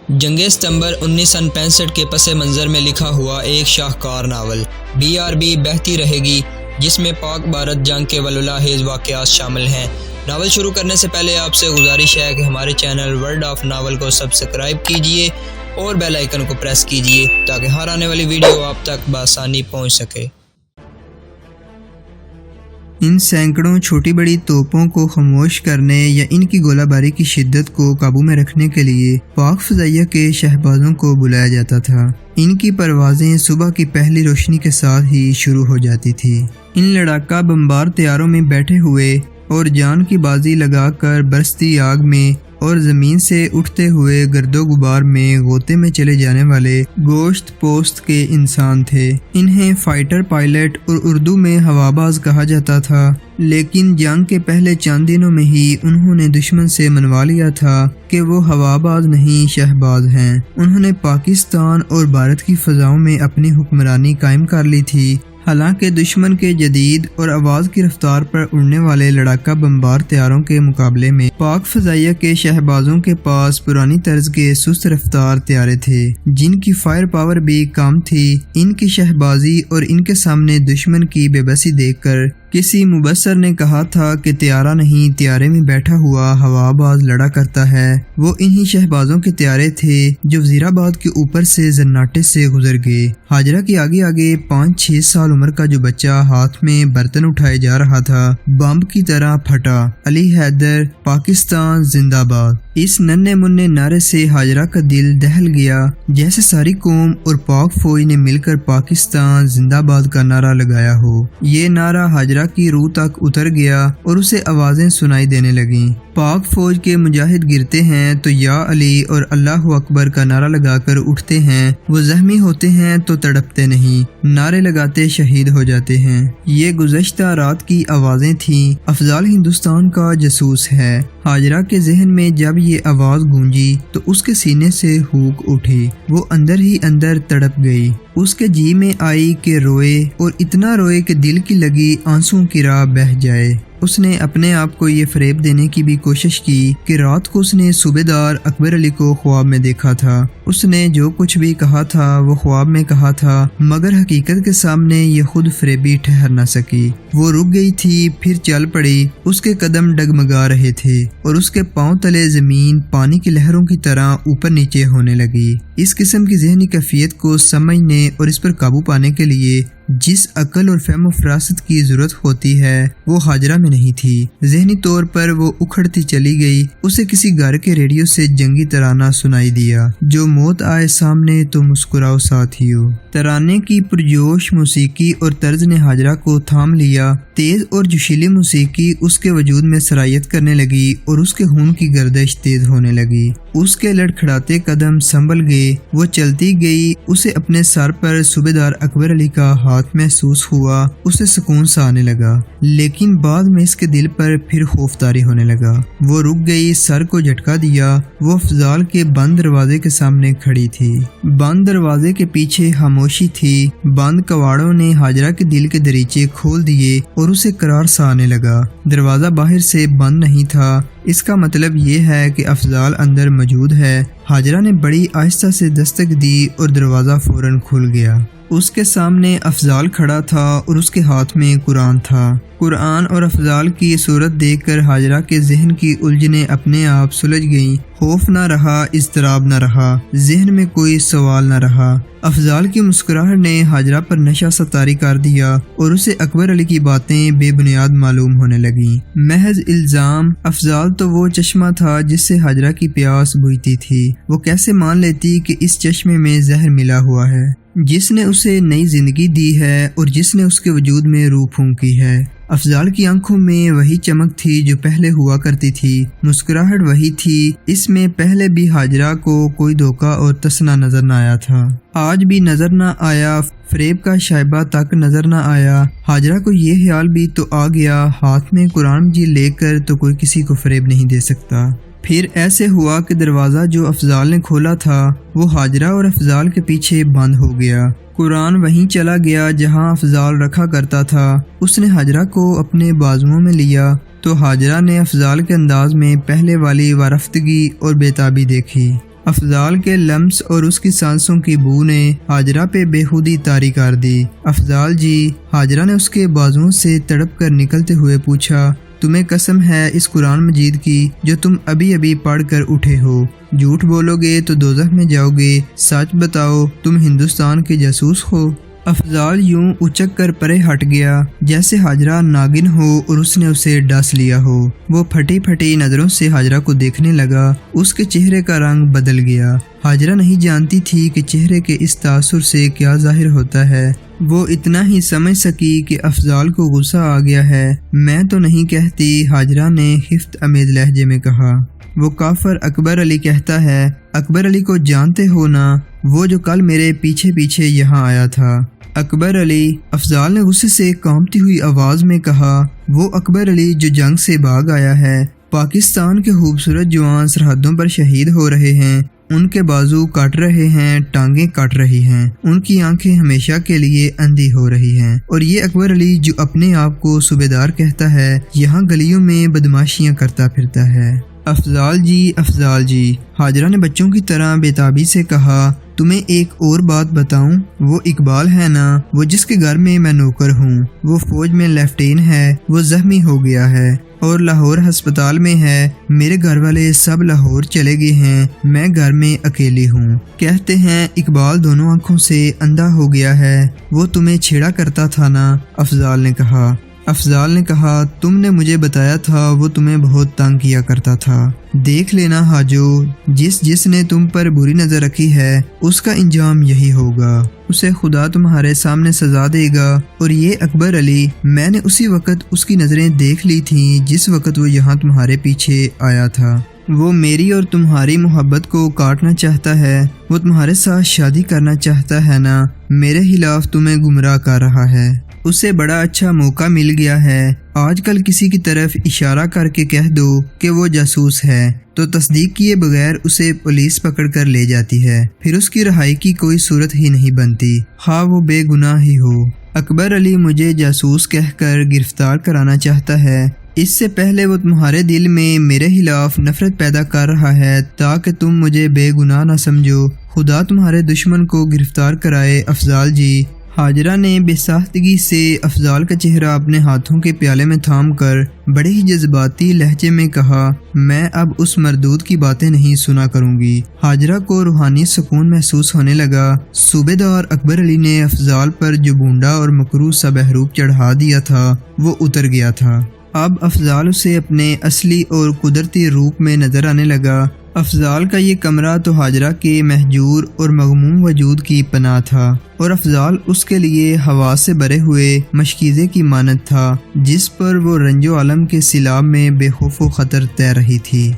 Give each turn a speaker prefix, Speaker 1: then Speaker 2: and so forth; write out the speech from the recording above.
Speaker 1: جنگ ستمبر 1965 کے پس منظر میں لکھا ہوا ایک شاہکار ناول BRB بہتی رہے گی، جس میں پاک بھارت جنگ کے واللاحظ واقعات شامل ہیں۔ ناول شروع کرنے سے پہلے آپ سے گزارش ہے کہ ہمارے چینل ورلڈ آف ناول کو سبسکرائب کیجئے اور بیل آئیکن کو پریس کیجئے تاکہ ہر آنے والی ویڈیو آپ تک بآسانی پہنچ سکے۔
Speaker 2: ان سینکڑوں چھوٹی بڑی توپوں کو خاموش کرنے یا ان کی گولہ باری کی شدت کو قابو میں رکھنے کے لیے پاک فضائیہ کے شہبازوں کو بلایا جاتا تھا۔ ان کی پروازیں صبح کی پہلی روشنی کے ساتھ ہی شروع ہو جاتی تھی۔ ان لڑاکا بمبار طیاروں میں بیٹھے ہوئے اور جان کی بازی لگا کر برستی آگ میں اور زمین سے اٹھتے ہوئے گرد و غبار میں غوطے میں چلے جانے والے گوشت پوست کے انسان تھے۔ انہیں فائٹر پائلٹ اور اردو میں ہواباز کہا جاتا تھا، لیکن جنگ کے پہلے چند دنوں میں ہی انہوں نے دشمن سے منوا لیا تھا کہ وہ ہواباز نہیں شہباز ہیں۔ انہوں نے پاکستان اور بھارت کی فضاؤں میں اپنی حکمرانی قائم کر لی تھی۔ حالانکہ دشمن کے جدید اور آواز کی رفتار پر اڑنے والے لڑاکا بمبار طیاروں کے مقابلے میں پاک فضائیہ کے شہبازوں کے پاس پرانی طرز کے سست رفتار طیارے تھے، جن کی فائر پاور بھی کم تھی۔ ان کی شہبازی اور ان کے سامنے دشمن کی بے بسی دیکھ کر کسی مبصر نے کہا تھا کہ طیارہ نہیں، طیارے میں بیٹھا ہوا ہواباز لڑا کرتا ہے۔ وہ انہی شہبازوں کے طیارے تھے جو وزیرآباد کے اوپر سے زناٹے سے گزر گئے۔ ہاجرہ کے آگے آگے 5-6 سال عمر کا جو بچہ ہاتھ میں برتن اٹھائے جا رہا تھا بمب کی طرح پھٹا۔ علی حیدر پاکستان زندہ باد، اس ننھے منھے نعرے سے ہاجرہ کا دل دہل گیا، جیسے ساری قوم اور پاک فوج نے مل کر پاکستان زندہ باد کا نعرہ لگایا ہو۔ یہ نعرہ ہاجرہ کی روح تک اتر گیا اور اسے آوازیں سنائی دینے لگیں۔ پاک فوج کے مجاہد گرتے ہیں تو یا علی اور اللہ اکبر کا نعرہ لگا کر اٹھتے ہیں، وہ زخمی ہوتے ہیں تو تڑپتے نہیں، نعرے لگاتے شہید ہو جاتے ہیں۔ یہ گزشتہ رات کی آوازیں تھیں۔ افضال ہندوستان کا جاسوس ہے۔ ہاجرہ کے ذہن میں جب یہ آواز گونجی تو اس کے سینے سے ہوک اٹھی، وہ اندر ہی اندر تڑپ گئی۔ اس کے جی میں آئی کہ روئے، اور اتنا روئے کہ دل کی لگی آنسوؤں کی راہ بہہ جائے۔ اس نے اپنے آپ کو یہ فریب دینے کی بھی کوشش کی کہ رات کو اس نے صوبیدار اکبر علی کو خواب میں دیکھا تھا۔ اس نے جو کچھ بھی کہا تھا وہ خواب میں کہا تھا، مگر حقیقت کے سامنے یہ خود فریبی ٹھہر نہ سکی۔ وہ رک گئی تھی، پھر چل پڑی۔ اس کے قدم ڈگمگا رہے تھے اور اس کے پاؤں تلے زمین پانی کی لہروں کی طرح اوپر نیچے ہونے لگی۔ اس قسم کی ذہنی کیفیت کو سمجھنے اور اس پر قابو پانے کے لیے جس عقل اور فہم و فراست کی ضرورت ہوتی ہے وہ ہاجرہ میں نہیں تھی۔ ذہنی طور پر وہ اکھڑتی چلی گئی۔ اسے کسی گھر کے ریڈیو سے جنگی ترانہ سنائی دیا، جو موت آئے سامنے تو مسکراؤ ساتھیو۔ ترانے کی پرجوش موسیقی اور طرز نے ہاجرہ کو تھام لیا۔ تیز اور جوشیلی موسیقی اس کے وجود میں سرایت کرنے لگی اور اس کے خون کی گردش تیز ہونے لگی۔ اس کے لڑکھڑاتے قدم سنبھل گئے، وہ چلتی گئی۔ اسے اپنے سر پر صوبیدار اکبر علی کا ہاتھ محسوس ہوا۔ اسے سکون سا آنے لگا، لیکن بعد میں اس کے دل پر پھر خوف طاری ہونے لگا۔ وہ رک گئی، سر کو جھٹکا دیا۔ وہ افضال کے بند دروازے کے سامنے کھڑی تھی۔ بند دروازے کے پیچھے خاموشی تھی۔ بند کواڑوں نے ہاجرہ کے دل کے دریچے کھول دیے اور اسے قرار سا آنے لگا۔ دروازہ باہر سے بند نہیں تھا۔ اس کا مطلب یہ ہے کہ افضال اندر موجود ہے۔ ہاجرہ نے بڑی آہستہ سے دستک دی اور دروازہ فوراً کھل گیا۔ اس کے سامنے افضال کھڑا تھا اور اس کے ہاتھ میں قرآن تھا۔ قرآن اور افضال کی صورت دیکھ کر ہاجرہ کے ذہن کی الجھنیں اپنے آپ سلجھ گئیں۔ خوف نہ رہا، اضطراب نہ رہا، ذہن میں کوئی سوال نہ رہا۔ افضال کی مسکراہٹ نے ہاجرہ پر نشہ سا طاری کر دیا اور اسے اکبر علی کی باتیں بے بنیاد معلوم ہونے لگیں، محض الزام۔ افضال تو وہ چشمہ تھا جس سے ہاجرہ کی پیاس بجھتی تھی۔ وہ کیسے مان لیتی کہ اس چشمے میں زہر ملا ہوا ہے، جس نے اسے نئی زندگی دی ہے اور جس نے اس کے وجود میں روح پھونکی ہے۔ افضال کی آنکھوں میں وہی چمک تھی جو پہلے ہوا کرتی تھی، مسکراہٹ وہی تھی۔ اس میں پہلے بھی ہاجرہ کو کوئی دھوکہ اور تسنا نظر نہ آیا تھا، آج بھی نظر نہ آیا، فریب کا شائبہ تک نظر نہ آیا۔ ہاجرہ کو یہ خیال بھی تو آ گیا، ہاتھ میں قرآن جی لے کر تو کوئی کسی کو فریب نہیں دے سکتا۔ پھر ایسے ہوا کہ دروازہ جو افضال نے کھولا تھا وہ ہاجرہ اور افضال کے پیچھے بند ہو گیا۔ قرآن وہیں چلا گیا جہاں افضال رکھا کرتا تھا۔ اس نے ہاجرہ کو اپنے بازوؤں میں لیا تو ہاجرہ نے افضال کے انداز میں پہلے والی وارفتگی اور بے تابی دیکھی۔ افضال کے لمس اور اس کی سانسوں کی بو نے حاجرہ پہ بےخودی طاری کر دی۔ افضال جی، حاجرہ نے اس کے بازوؤں سے تڑپ کر نکلتے ہوئے پوچھا، تمہیں قسم ہے اس قرآن مجید کی جو تم ابھی ابھی پڑھ کر اٹھے ہو؟ جھوٹ بولو گے تو دوزخ میں جاؤ گے، سچ بتاؤ تم ہندوستان کے جاسوس ہو؟ افضال یوں اچک کر پرے ہٹ گیا جیسے حاجرہ ناگن ہو اور اس نے اسے ڈس لیا ہو۔ وہ پھٹی پھٹی نظروں سے حاجرہ کو دیکھنے لگا، اس کے چہرے کا رنگ بدل گیا۔ حاجرہ نہیں جانتی تھی کہ چہرے کے اس تاثر سے کیا ظاہر ہوتا ہے۔ وہ اتنا ہی سمجھ سکی کہ افضال کو غصہ آ گیا ہے۔ میں تو نہیں کہتی، حاجرہ نے خفت امیز لہجے میں کہا۔ وہ کافر اکبر علی کہتا ہے۔ اکبر علی کو جانتے ہو نا، وہ جو کل میرے پیچھے پیچھے یہاں آیا تھا؟ اکبر علی، افضال نے غصے سے کانپتی ہوئی آواز میں کہا۔ وہ اکبر علی جو جنگ سے بھاگ آیا ہے۔ پاکستان کے خوبصورت جوان سرحدوں پر شہید ہو رہے ہیں، ان کے بازو کٹ رہے ہیں، ٹانگیں کٹ رہی ہیں، ان کی آنکھیں ہمیشہ کے لیے اندھی ہو رہی ہیں، اور یہ اکبر علی جو اپنے آپ کو صوبیدار کہتا ہے، یہاں گلیوں میں بدماشیاں کرتا پھرتا ہے۔ افضال جی، حاجرہ نے بچوں کی طرح بےتابی سے کہا، تمہیں ایک اور بات بتاؤں؟ وہ اقبال ہے نا، وہ جس کے گھر میں میں نوکر ہوں، وہ فوج میں لیفٹین ہے، وہ زخمی ہو گیا ہے اور لاہور ہسپتال میں ہے۔ میرے گھر والے سب لاہور چلے گئے ہیں، میں گھر میں اکیلی ہوں۔ کہتے ہیں اقبال دونوں آنکھوں سے اندھا ہو گیا ہے، وہ تمہیں چھیڑا کرتا تھا نا؟ افضال نے کہا، تم نے مجھے بتایا تھا وہ تمہیں بہت تنگ کیا کرتا تھا۔ دیکھ لینا حاجو، جس نے تم پر بری نظر رکھی ہے اس کا انجام یہی ہوگا، اسے خدا تمہارے سامنے سزا دے گا۔ اور یہ اکبر علی، میں نے اسی وقت اس کی نظریں دیکھ لی تھیں جس وقت وہ یہاں تمہارے پیچھے آیا تھا۔ وہ میری اور تمہاری محبت کو کاٹنا چاہتا ہے، وہ تمہارے ساتھ شادی کرنا چاہتا ہے نا، میرے خلاف تمہیں گمراہ کر رہا ہے۔ اسے بڑا اچھا موقع مل گیا ہے، آج کل کسی کی طرف اشارہ کر کے کہہ دو کہ وہ جاسوس ہے تو تصدیق کیے بغیر اسے پولیس پکڑ کر لے جاتی ہے، پھر اس کی رہائی کی کوئی صورت ہی نہیں بنتی، خواہ وہ بے گناہ ہی ہو۔ اکبر علی مجھے جاسوس کہہ کر گرفتار کرانا چاہتا ہے، اس سے پہلے وہ تمہارے دل میں میرے خلاف نفرت پیدا کر رہا ہے تاکہ تم مجھے بے گناہ نہ سمجھو۔ خدا تمہارے دشمن کو گرفتار کرائے۔ افضال جی، حاجرہ نے بے ساختگی سے افضال کا چہرہ اپنے ہاتھوں کے پیالے میں تھام کر بڑے ہی جذباتی لہجے میں کہا، میں اب اس مردود کی باتیں نہیں سنا کروں گی۔ حاجرہ کو روحانی سکون محسوس ہونے لگا۔ صوبیدار اکبر علی نے افضال پر جو بونڈا اور مکروہ سا بحروب چڑھا دیا تھا وہ اتر گیا تھا۔ اب افضال اسے اپنے اصلی اور قدرتی روپ میں نظر آنے لگا۔ افضال کا یہ کمرہ تو حاجرہ کے مہجور اور مغموم وجود کی پناہ تھا، اور افضال اس کے لیے ہوا سے بھرے ہوئے مشکیزے کی مانند تھا جس پر وہ رنج و الم کے سیلاب میں بے خوف و خطر تیر رہی تھی۔